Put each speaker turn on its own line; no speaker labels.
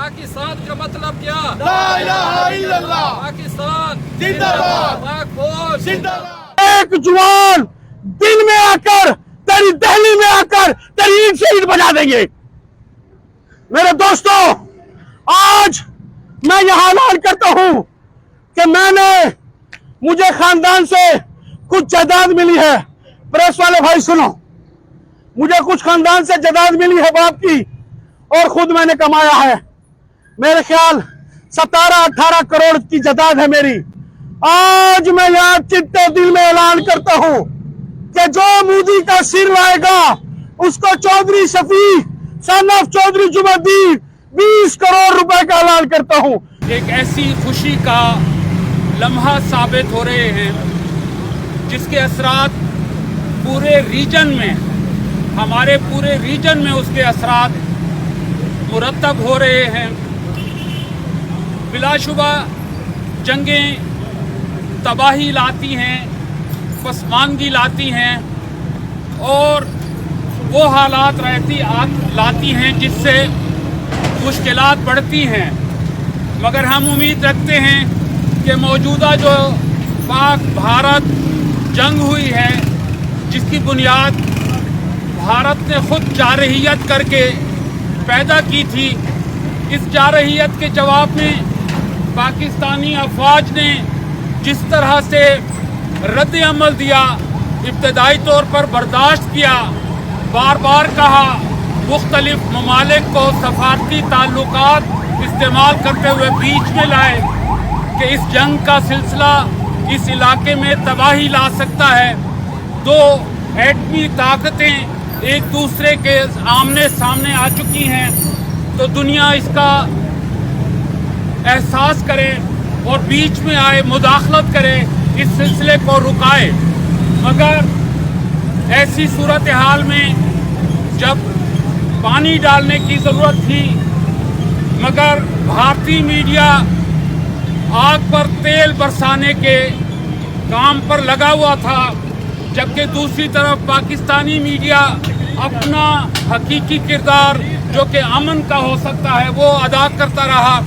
पाकिस्तान का मतलब क्या?
ला इलाहा इल्लल्लाह,
पाकिस्तान
जिंदाबाद,
पाक फौज
जिंदाबाद।
एक जवान दिन में आकर तेरी दहली में आकर तेरी ईंट से ईंट बजा देंगे। मेरे दोस्तों, आज मैं यहां ऐलान करता हूं कि मुझे खानदान से कुछ जायदाद मिली है। प्रेस वाले भाई सुनो, मुझे कुछ खानदान से जायदाद मिली है बाप की, और खुद मैंने कमाया है। मेरे ख्याल 17-18 करोड़ की जायदाद है मेरी। आज मैं यहाँ चित्ते दिल में ऐलान करता हूँ कि जो मोदी का सिर लाएगा उसको चौधरी शफी सन ऑफ चौधरी जुम्मदीन 20 करोड़ रुपए का ऐलान करता हूँ।
एक ऐसी खुशी का लम्हा साबित हो रहे हैं जिसके असरात पूरे रीजन में, हमारे पूरे रीजन में उसके असरात मुरतब हो रहे हैं। बिलाशुबा जंगें तबाही लाती हैं, पसमानगी लाती हैं, और वो हालात लाती हैं जिससे मुश्किलात बढ़ती हैं। मगर हम उम्मीद रखते हैं कि मौजूदा जो पाक भारत जंग हुई है, जिसकी बुनियाद भारत ने खुद जारहियत करके पैदा की थी, इस जारहियत के जवाब में पाकिस्तानी अफवाज ने जिस तरह से रद्द अमल दिया, इब्तदाई तौर पर बर्दाश्त किया, बार बार कहा, मुख्तलिफ ममालिक को सफारती ताल्लुकात इस्तेमाल करते हुए बीच में लाए कि इस जंग का सिलसिला इस इलाके में तबाही ला सकता है। दो एटमी ताकतें एक दूसरे के आमने सामने आ चुकी हैं, तो दुनिया इसका एहसास करे और बीच में आए, मुदाखलत करे, इस सिलसिले को रुकाए। मगर ऐसी सूरत हाल में जब पानी डालने की ज़रूरत थी, मगर भारतीय मीडिया आग पर तेल बरसाने के काम पर लगा हुआ था, जबकि दूसरी तरफ पाकिस्तानी मीडिया अपना हकीकी किरदार जो कि अमन का हो सकता है वो अदा करता रहा।